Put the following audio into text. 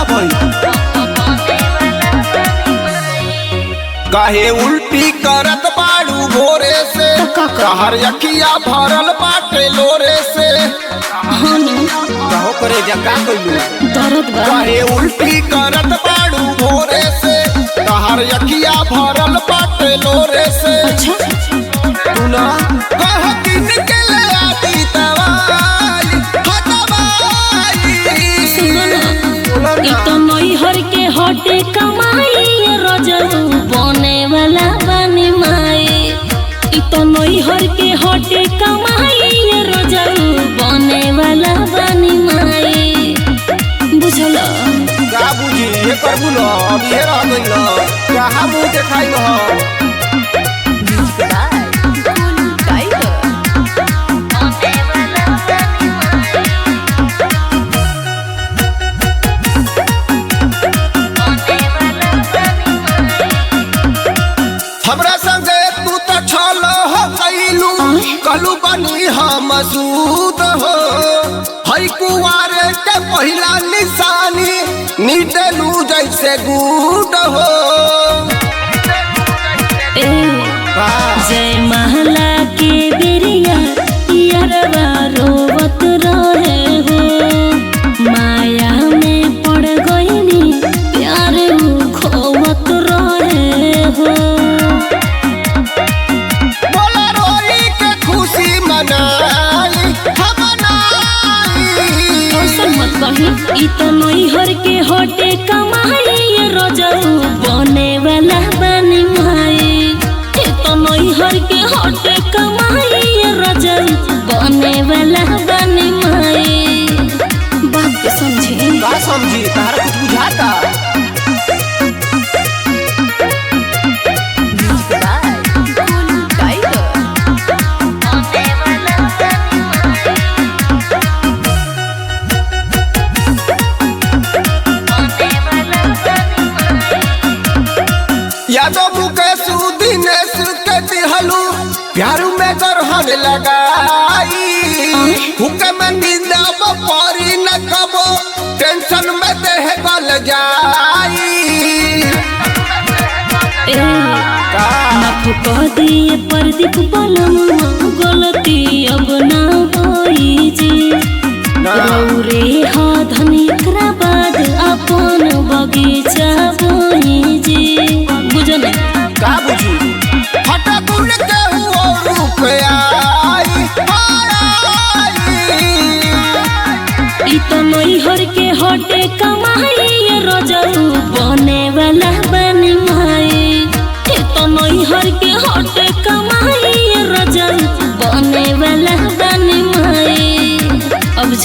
भई काहे उल्टी करत बाड़ू भोरे से कहर अखिया भरल बाटे लोरे से कहो करे जका कइलू दर्द बा काहे उल्टी करत बाड़ू भोरे से कहर अखिया भरल बाटे लोरे से तू ना कह कि निकले आती दवाई ई तो नैहर के हटे कमाई रजऊ बने वाला बनी माई ई तो नैहर के हटे कमाई रजऊ बने वाला बनी माई बुझल का बुझी ये कर बुलो अब ये रह गइल कहां मुंह देखाई हो हमरा संगे तू तो छलो हो कइलू कहलू बनी हम मसूद हो हई कुवारे के पहिला निशानी नीटेलू जैसे गुड हो जय महला के बेरिया यारवा रोवत रहे हो माया में पड़ गईनी प्यार खोवत रहे हो बोला रोई के खुशी मनाई हम मनाई मत कही ई तो नैहर के हटे कमाई रजऊ बने वाला बनी माई ई तो नैहर के हटे कमाई रजऊ बने वाला बनी माई बात के समझी का समझी तारा कुछ बुझाता यादव मुकेश दिनेश के दिहलू प्यारू में गरहन लगाई हुक्म में नींदा परी न कबो टेंशन में देह गल जाई माफ कह दिए प्रदीप बलम गलती अब ना होई जी रौरे हा धनी एकरा बाद अपन बगीचा बोई जी बुझल का बुझी हटा गुण के हुओ रूप आई ई तो नैहर के हटे कमाई रजऊ बने वाला बनी माई